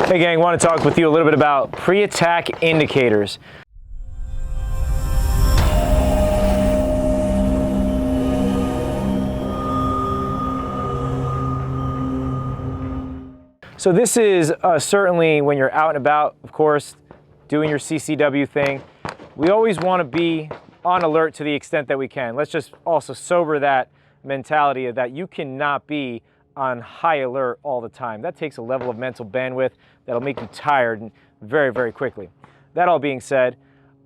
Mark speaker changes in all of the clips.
Speaker 1: Hey gang, want to talk with you a little bit about pre-attack indicators. So this is certainly when you're out and about, of course, doing your CCW thing. We always want to be on alert to the extent that we can. Let's just also sober that mentality of that you cannot be on high alert all the time. That takes a level of mental bandwidth that'll make you tired very, very quickly. That all being said,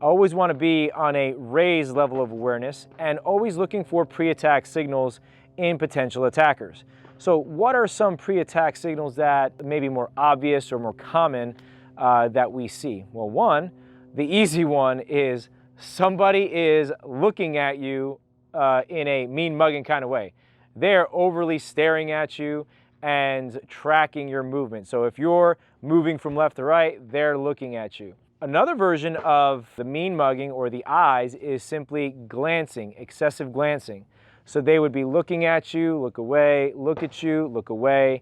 Speaker 1: I always want to be on a raised level of awareness and always looking for pre-attack signals in potential attackers. So what are some pre-attack signals that may be more obvious or more common that we see? Well, one, the easy one is somebody is looking at you in a mean mugging kind of way. They're overly staring at you and tracking your movement. So if you're moving from left to right, they're looking at you. Another version of the mean mugging or the eyes is simply glancing, excessive glancing. So they would be looking at you, look away, look at you, look away.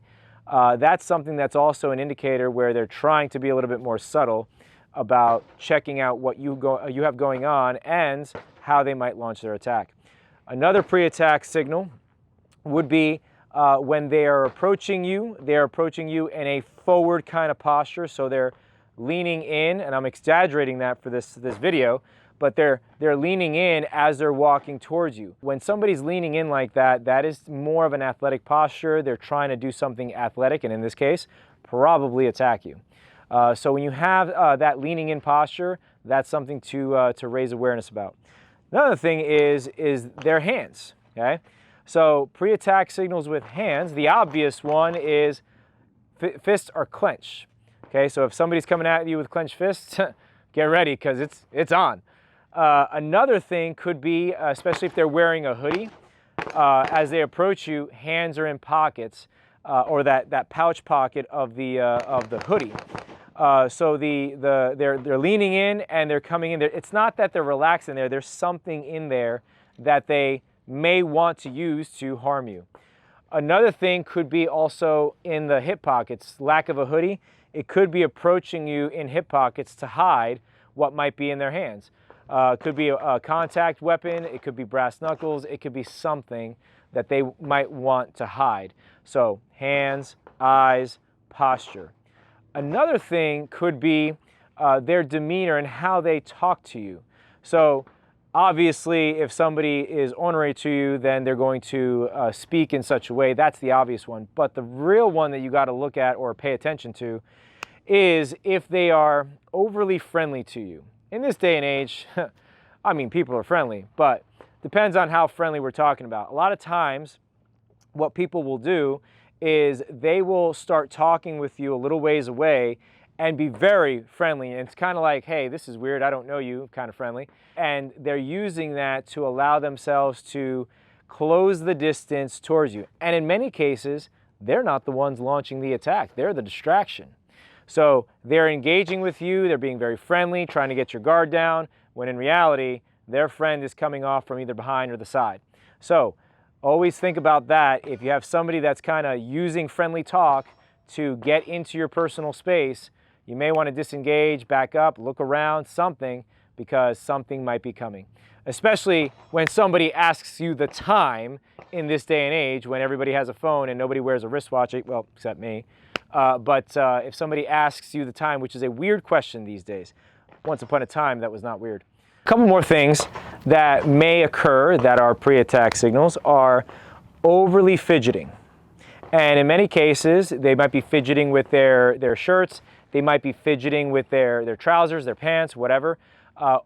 Speaker 1: That's something that's also an indicator where they're trying to be a little bit more subtle about checking out what you have going on and how they might launch their attack. Another pre-attack signal would be when they are approaching you in a forward kind of posture. So they're leaning in, and I'm exaggerating that for this video, but they're leaning in as they're walking towards you. When somebody's leaning in like that, that is more of an athletic posture. They're trying to do something athletic, and in this case, probably attack you. So when you have that leaning in posture, that's something to raise awareness about. Another thing is their hands, okay? So pre-attack signals with hands, the obvious one is fists are clenched. Okay, so if somebody's coming at you with clenched fists, get ready because it's on. Another thing could be, especially if they're wearing a hoodie, as they approach you, hands are in pockets or that pouch pocket of the hoodie. So they're leaning in and they're coming in there. It's not that they're relaxing there. There's something in there that they may want to use to harm you. Another thing could be also in the hip pockets. Lack of a hoodie, it could be approaching you in hip pockets to hide what might be in their hands. It could be a contact weapon, it could be brass knuckles, it could be something that they might want to hide. So hands, eyes, posture. Another thing could be their demeanor and how they talk to you. So obviously, if somebody is ornery to you, then they're going to speak in such a way. That's the obvious one. But the real one that you got to look at or pay attention to is if they are overly friendly to you. In this day and age, I mean, people are friendly, but depends on how friendly we're talking about. A lot of times, what people will do is they will start talking with you a little ways away and be very friendly. And it's kind of like, hey, this is weird, I don't know you, kind of friendly. And they're using that to allow themselves to close the distance towards you. And in many cases, they're not the ones launching the attack, they're the distraction. So they're engaging with you, they're being very friendly, trying to get your guard down, when in reality, their friend is coming off from either behind or the side. So always think about that. If you have somebody that's kind of using friendly talk to get into your personal space, you may want to disengage, back up, look around, something, because something might be coming. Especially when somebody asks you the time in this day and age when everybody has a phone and nobody wears a wristwatch, well, except me. But if somebody asks you the time, which is a weird question these days, once upon a time that was not weird. A couple more things that may occur that are pre-attack signals are overly fidgeting. And in many cases, they might be fidgeting with their shirts, they might be fidgeting with their trousers, their pants, whatever.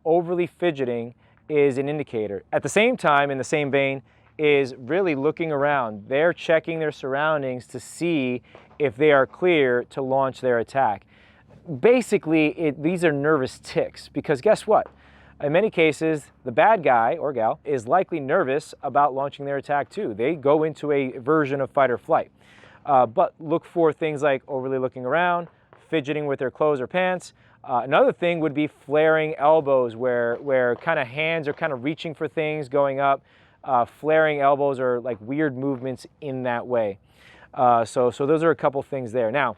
Speaker 1: Overly fidgeting is an indicator. At the same time, in the same vein, is really looking around. They're checking their surroundings to see if they are clear to launch their attack. Basically, these are nervous tics because guess what? In many cases, the bad guy or gal is likely nervous about launching their attack too. They go into a version of fight or flight. But look for things like overly looking around, fidgeting with their clothes or pants. Another thing would be flaring elbows where kind of hands are kind of reaching for things, going up. Flaring elbows or like weird movements in that way. So those are a couple things there. Now,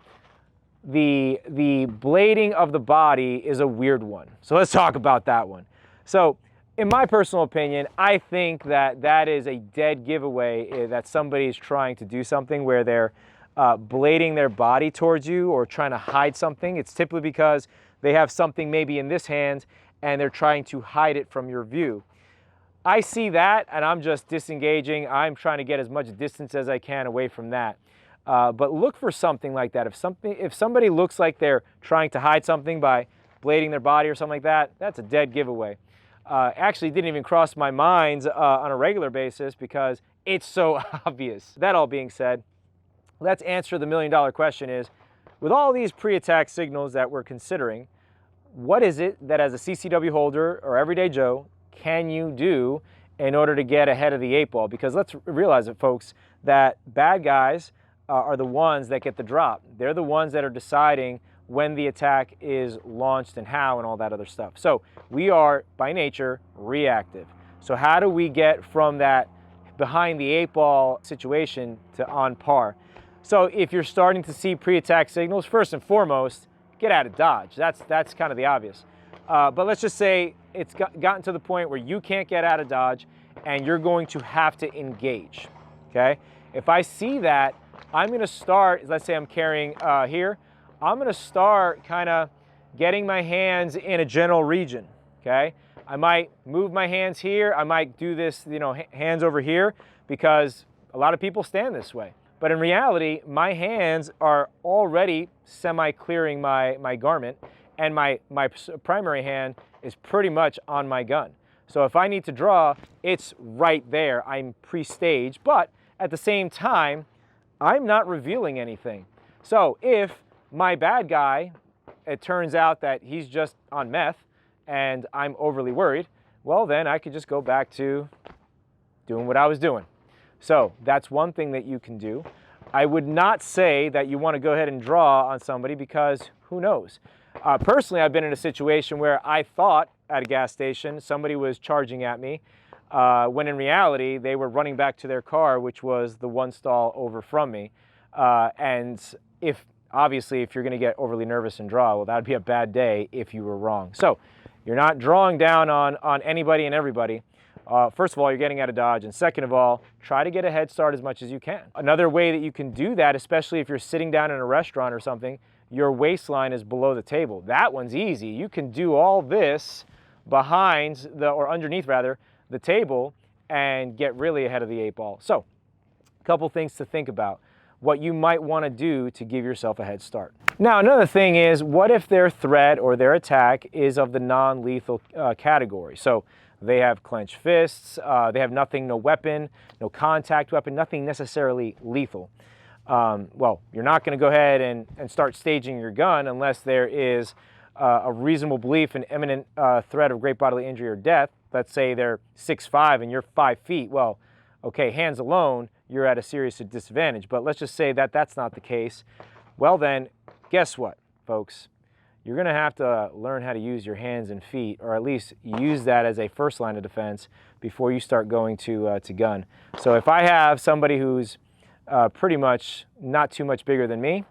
Speaker 1: the blading of the body is a weird one. So let's talk about that one. So in my personal opinion, I think that that is a dead giveaway that somebody is trying to do something where they're blading their body towards you or trying to hide something. It's typically because they have something maybe in this hand and they're trying to hide it from your view. I see that and I'm just disengaging. I'm trying to get as much distance as I can away from that. But look for something like that. If somebody looks like they're trying to hide something by blading their body or something like that, that's a dead giveaway. Actually didn't even cross my mind on a regular basis because it's so obvious. That all being said, let's answer the million-dollar question is, with all these pre-attack signals that we're considering, what is it that as a CCW holder or everyday Joe can you do in order to get ahead of the 8 ball? Because let's realize it, folks, that bad guys are the ones that get the drop. They're the ones that are deciding when the attack is launched and how and all that other stuff. So we are, by nature, reactive. So how do we get from that behind the 8 ball situation to on par? So if you're starting to see pre-attack signals, first and foremost, get out of dodge. That's kind of the obvious. But let's just say it's gotten to the point where you can't get out of dodge and you're going to have to engage, okay? If I see that, I'm gonna start, let's say I'm carrying here, I'm gonna start kind of getting my hands in a general region, okay? I might move my hands here, I might do this, hands over here, because a lot of people stand this way. But in reality, my hands are already semi-clearing my garment, and my primary hand is pretty much on my gun. So if I need to draw, it's right there. I'm pre-staged, but at the same time, I'm not revealing anything. So if my bad guy, it turns out that he's just on meth and I'm overly worried, well then I could just go back to doing what I was doing. So that's one thing that you can do. I would not say that you want to go ahead and draw on somebody because who knows? Personally, I've been in a situation where I thought at a gas station somebody was charging at me when in reality they were running back to their car, which was the one stall over from me. And obviously if you're going to get overly nervous and draw, well, that would be a bad day if you were wrong. So you're not drawing down on anybody and everybody. First of all, you're getting out of dodge, and second of all, try to get a head start as much as you can. Another way that you can do that, especially if you're sitting down in a restaurant or something, your waistline is below the table. That one's easy. You can do all this behind or underneath rather, the table and get really ahead of the 8 ball. So, a couple things to think about. What you might want to do to give yourself a head start. Now, another thing is, what if their threat or their attack is of the non-lethal category? So, they have clenched fists, they have nothing, no weapon, no contact weapon, nothing necessarily lethal. Well, you're not going to go ahead and start staging your gun unless there is a reasonable belief in imminent threat of great bodily injury or death. Let's say they're 6'5" and you're 5 feet. Well, okay, hands alone, you're at a serious disadvantage. But let's just say that that's not the case. Well then, guess what, folks? You're going to have to learn how to use your hands and feet, or at least use that as a first line of defense before you start going to gun. So if I have somebody who's pretty much not too much bigger than me,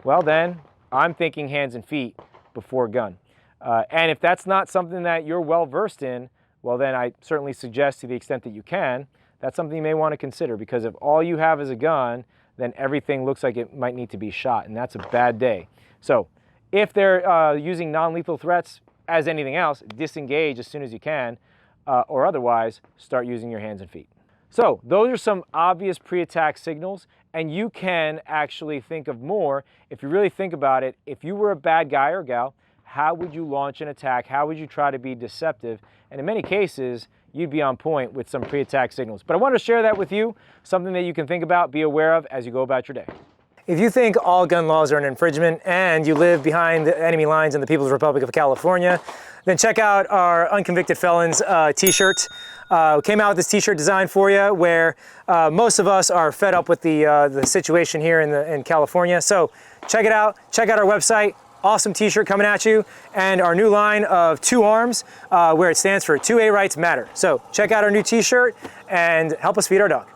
Speaker 1: well then I'm thinking hands and feet before gun. And if that's not something that you're well versed in, well then I certainly suggest, to the extent that you can, that's something you may want to consider, because if all you have is a gun, then everything looks like it might need to be shot, and that's a bad day. So if they're using non-lethal threats, as anything else, disengage as soon as you can, or otherwise, start using your hands and feet. So those are some obvious pre-attack signals, and you can actually think of more. If you really think about it, if you were a bad guy or gal, how would you launch an attack? How would you try to be deceptive? And in many cases, you'd be on point with some pre-attack signals. But I want to share that with you, something that you can think about, be aware of as you go about your day. If you think all gun laws are an infringement and you live behind the enemy lines in the People's Republic of California, then check out our Unconvicted Felons t-shirt. We came out with this t-shirt design for you where most of us are fed up with the situation here in California. So check it out. Check out our website. Awesome t-shirt coming at you. And our new line of 2 arms where it stands for 2A Rights Matter. So check out our new t-shirt and help us feed our dog.